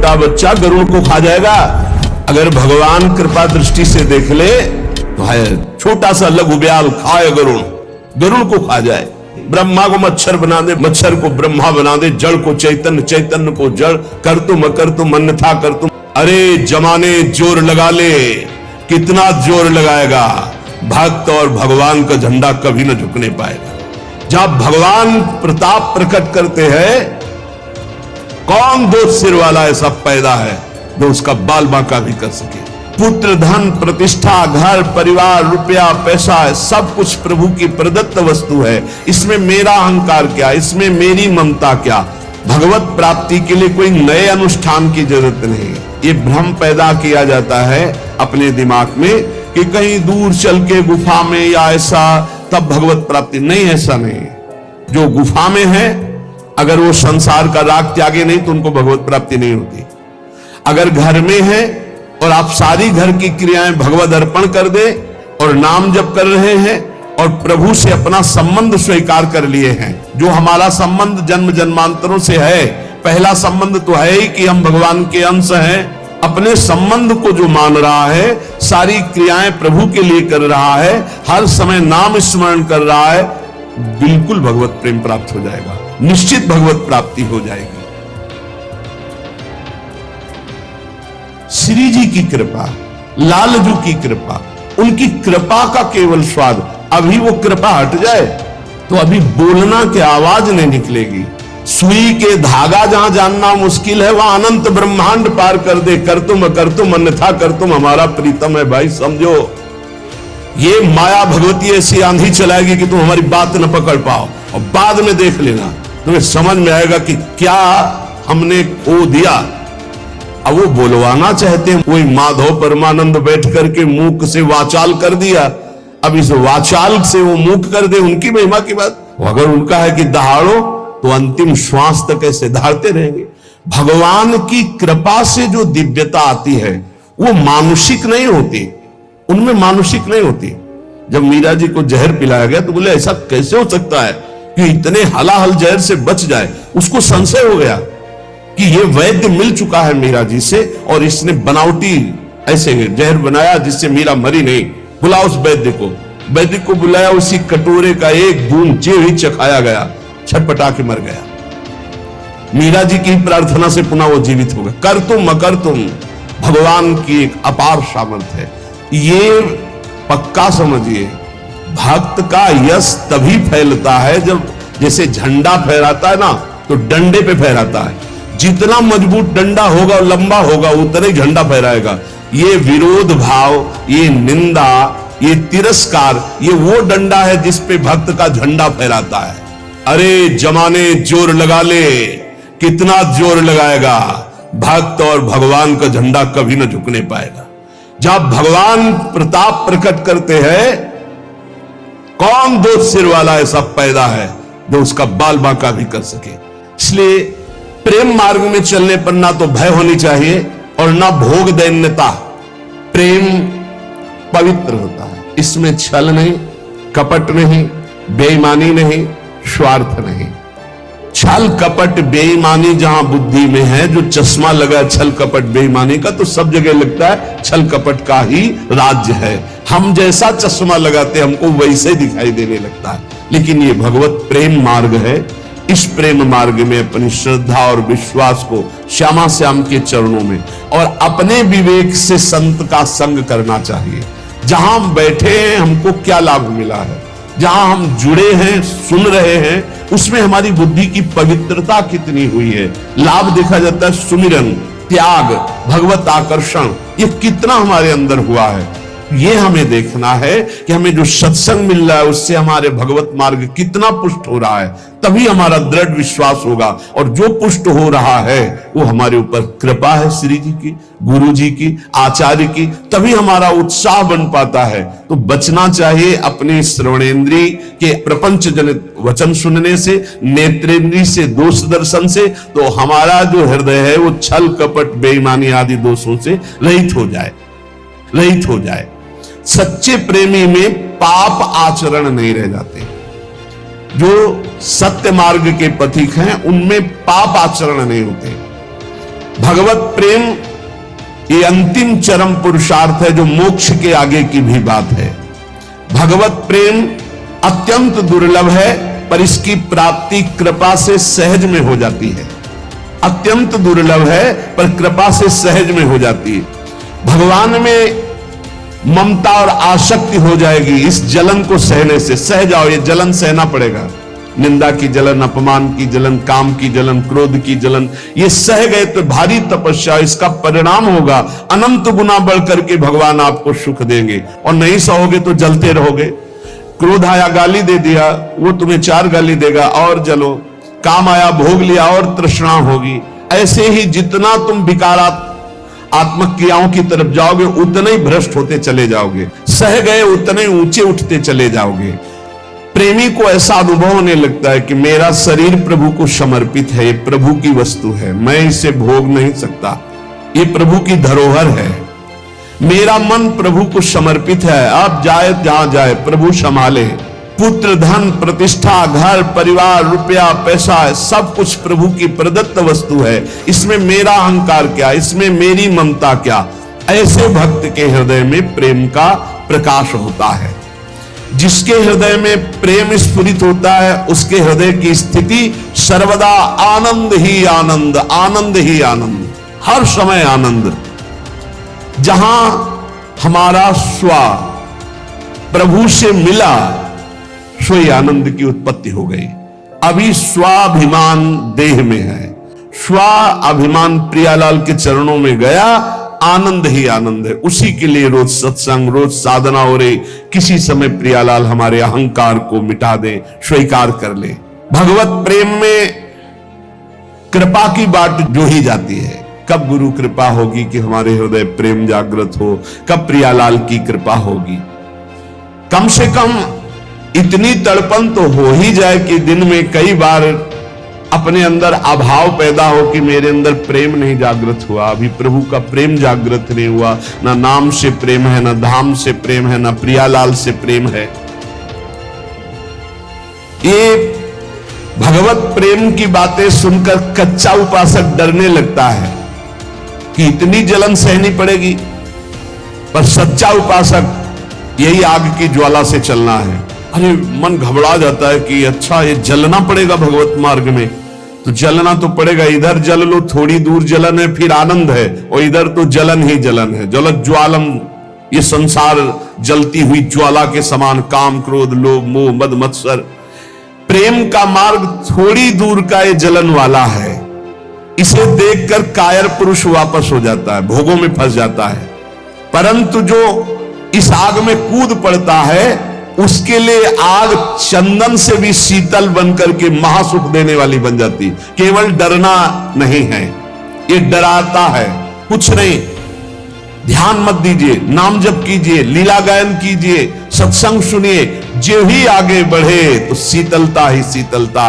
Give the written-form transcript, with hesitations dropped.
छोटा बच्चा गरुड़ को खा जाएगा। अगर भगवान कृपा दृष्टि से देख ले तो है छोटा सा लघु ब्याल खाए गरुड़, गरुड़ को खा जाए। ब्रह्मा को मच्छर बना दे, मच्छर को ब्रह्मा बना दे, जड़ को चैतन्य, चैतन्य को जड़, कर तुम अकर तुम अन्यथा कर तुम। अरे जमाने जोर लगा ले, कितना जोर लगाएगा, भक्त और भगवान का झंडा कभी न झुकने पाएगा। जब भगवान प्रताप प्रकट करते हैं, कौन दो सिर वाला ऐसा पैदा है जो उसका बाल बांका भी कर सके। पुत्र, धन, प्रतिष्ठा, घर परिवार, रुपया, पैसा है, सब कुछ प्रभु की प्रदत्त वस्तु है। इसमें मेरा अहंकार क्या, इसमें मेरी ममता क्या। भगवत प्राप्ति के लिए कोई नए अनुष्ठान की जरूरत नहीं है। ये भ्रम पैदा किया जाता है अपने दिमाग में कि कहीं दूर चल के गुफा में या ऐसा तब भगवत प्राप्ति। नहीं, ऐसा नहीं है। जो गुफा में है, अगर वो संसार का राग त्यागे नहीं तो उनको भगवत प्राप्ति नहीं होती। अगर घर में है और आप सारी घर की क्रियाएं भगवत अर्पण कर दे और नाम जप कर रहे हैं और प्रभु से अपना संबंध स्वीकार कर लिए हैं, जो हमारा संबंध जन्म जन्मांतरों से है, पहला संबंध तो है ही कि हम भगवान के अंश हैं। अपने संबंध को जो मान रहा है, सारी क्रियाएं प्रभु के लिए कर रहा है, हर समय नाम स्मरण कर रहा है, बिल्कुल भगवत प्रेम प्राप्त हो जाएगा, निश्चित भगवत प्राप्ति हो जाएगी। श्री जी की कृपा, लालजू की कृपा, उनकी कृपा का केवल स्वाद। अभी वो कृपा हट जाए तो अभी बोलना की आवाज नहीं निकलेगी। सुई के धागा जहां जानना मुश्किल है, वहां अनंत ब्रह्मांड पार कर दे। कर तुम अन्यथा कर तुम हमारा प्रीतम है। भाई समझो, ये माया भगवती ऐसी आंधी चलाएगी कि तुम हमारी बात न पकड़ पाओ, और बाद में देख लेना तुम्हें समझ में आएगा कि क्या हमने खो दिया। अब वो बोलवाना चाहते हैं, कोई माधव परमानंद बैठ करके मूक से वाचाल कर दिया, अब इस वाचाल से वो मूक कर दे, उनकी महिमा की बात। अगर उनका है कि दहाड़ो तो अंतिम श्वास तक ऐसे दहाड़ते रहेंगे। भगवान की कृपा से जो दिव्यता आती है वो मानुषिक नहीं होती, उनमें मानुषिक नहीं होती। जब मीरा जी को जहर पिलाया गया तो बोले ऐसा कैसे हो सकता है कि इतने हलाहल जहर से बच जाए। उसको संशय हो गया कि ये वैद्य मिल चुका है मीरा जी से और इसने बनावटी ऐसे जहर बनाया जिससे मीरा मरी नहीं। बुला उस वैद्य को। वैद्य को बुलाया, उसी कटोरे का एक बूंद जे ही चखाया गया, छटपटा के मर गया। मीरा जी की प्रार्थना से पुनः वो जीवित हो गया। कर तुम मकर तुम, भगवान की एक अपार सामर्थ्य है। ये पक्का समझिए, भक्त का यश तभी फैलता है जब जैसे झंडा फहराता है ना, तो डंडे पे फहराता है। जितना मजबूत डंडा होगा और लंबा होगा उतना ही झंडा फहराएगा। ये विरोध भाव, ये निंदा, ये तिरस्कार, ये वो डंडा है जिस पे भक्त का झंडा फहराता है। अरे जमाने जोर लगा ले, कितना जोर लगाएगा, भक्त और भगवान का झंडा कभी न झुकने पाएगा। जब भगवान प्रताप प्रकट करते हैं, कौन दो सिर वाला ऐसा पैदा है जो उसका बाल बांका भी कर सके। इसलिए प्रेम मार्ग में चलने पर ना तो भय होनी चाहिए और ना भोग दैन्यता। प्रेम पवित्र होता है, इसमें छल नहीं, कपट नहीं, बेईमानी नहीं, स्वार्थ नहीं। छल कपट बेईमानी जहां बुद्धि में है, जो चश्मा लगा छल कपट बेईमानी का, तो सब जगह लगता है छल कपट का ही राज्य है। हम जैसा चश्मा लगाते हमको वैसे दिखाई देने लगता है। लेकिन ये भगवत प्रेम मार्ग है। इस प्रेम मार्ग में अपनी श्रद्धा और विश्वास को श्यामा श्याम के चरणों में और अपने विवेक से संत का संग करना चाहिए। जहां हम बैठे हैं हमको क्या लाभ मिला है, जहां हम जुड़े हैं, सुन रहे हैं, उसमें हमारी बुद्धि की पवित्रता कितनी हुई है। लाभ देखा जाता है सुमिरन, त्याग, भगवत आकर्षण, ये कितना हमारे अंदर हुआ है। ये हमें देखना है कि हमें जो सत्संग मिल रहा है उससे हमारे भगवत मार्ग कितना पुष्ट हो रहा है, तभी हमारा दृढ़ विश्वास होगा। और जो पुष्ट हो रहा है वो हमारे ऊपर कृपा है श्री जी की, गुरु जी की, आचार्य की, तभी हमारा उत्साह बन पाता है। तो बचना चाहिए अपने श्रवणेन्द्रिय के प्रपंच जनित वचन सुनने से, नेत्रेंद्रिय से दोष दर्शन से, तो हमारा जो हृदय है वो छल कपट बेईमानी आदि दोषों से रहित हो जाए, रहित हो जाए। सच्चे प्रेमी में पाप आचरण नहीं रह जाते। जो सत्य मार्ग के पथिक हैं उनमें पाप आचरण नहीं होते। भगवत प्रेम ये अंतिम चरम पुरुषार्थ है जो मोक्ष के आगे की भी बात है। भगवत प्रेम अत्यंत दुर्लभ है, पर इसकी प्राप्ति कृपा से सहज में हो जाती है। अत्यंत दुर्लभ है पर कृपा से सहज में हो जाती है। भगवान में ममता और आसक्ति हो जाएगी इस जलन को सहने से। सह जाओ, ये जलन सहना पड़ेगा। निंदा की जलन, अपमान की जलन, काम की जलन, क्रोध की जलन, ये सह गए तो भारी तपस्या, इसका परिणाम होगा अनंत गुना बढ़ करके भगवान आपको सुख देंगे। और नहीं सहोगे तो जलते रहोगे। क्रोध आया, गाली दे दिया, वो तुम्हें 4 गाली देगा और जलो। काम आया, भोग लिया और तृष्णा होगी। ऐसे ही जितना तुम विकारात्मक क्रियाओं की तरफ जाओगे उतने ही भ्रष्ट होते चले जाओगे। सह गए उतने ऊंचे उठते चले जाओगे। प्रेमी को ऐसा अनुभव होने लगता है कि मेरा शरीर प्रभु को समर्पित है, ये प्रभु की वस्तु है, मैं इसे भोग नहीं सकता, ये प्रभु की धरोहर है। मेरा मन प्रभु को समर्पित है, आप जाए जहां जाए प्रभु संभाले। पुत्र, धन, प्रतिष्ठा, घर, परिवार, रुपया, पैसा, सब कुछ प्रभु की प्रदत्त वस्तु है। इसमें मेरा अहंकार क्या, इसमें मेरी ममता क्या? ऐसे भक्त के हृदय में प्रेम का प्रकाश होता है। जिसके हृदय में प्रेम स्फुरित होता है उसके हृदय की स्थिति सर्वदा आनंद ही आनंद, आनंद ही आनंद, हर समय आनंद। जहां हमारा स्व प्रभु से मिला, सोई आनंद की उत्पत्ति हो गई। अभी स्वाभिमान देह में है, स्वाभिमान प्रियालाल के चरणों में गया, आनंद ही आनंद है। उसी के लिए रोज सत्संग, रोज साधना हो रही। किसी समय प्रियालाल हमारे अहंकार को मिटा दे, स्वीकार कर ले। भगवत प्रेम में कृपा की बात जो ही जाती है। कब गुरु कृपा होगी कि हमारे हृदय प्रेम जागृत हो, कब प्रियालाल की कृपा होगी। कम से कम इतनी तड़पन तो हो ही जाए कि दिन में कई बार अपने अंदर अभाव पैदा हो कि मेरे अंदर प्रेम नहीं जागृत हुआ, अभी प्रभु का प्रेम जागृत नहीं हुआ। ना नाम से प्रेम है, ना धाम से प्रेम है, ना प्रियालाल से प्रेम है। ये भगवत प्रेम की बातें सुनकर कच्चा उपासक डरने लगता है कि इतनी जलन सहनी पड़ेगी, पर सच्चा उपासक यही आग की ज्वाला से चलना है। अरे मन घबरा जाता है कि अच्छा ये जलना पड़ेगा भगवत मार्ग में, तो जलना तो पड़ेगा। इधर जल लो, थोड़ी दूर जलन है, फिर आनंद है, और इधर तो जलन ही जलन है। जलत ज्वालम, ये संसार जलती हुई ज्वाला के समान, काम, क्रोध, लोभ, मोह, मद, मत्सर। प्रेम का मार्ग थोड़ी दूर का ये जलन वाला है। इसे देखकर कायर पुरुष वापस हो जाता है, भोगों में फंस जाता है। परंतु जो इस आग में कूद पड़ता है उसके लिए आग चंदन से भी शीतल बनकर के महासुख देने वाली बन जाती। केवल डरना नहीं है, ये डराता है कुछ नहीं। ध्यान मत दीजिए, नाम जप कीजिए, लीला गायन कीजिए, सत्संग सुनिए। जो ही आगे बढ़े तो शीतलता ही शीतलता।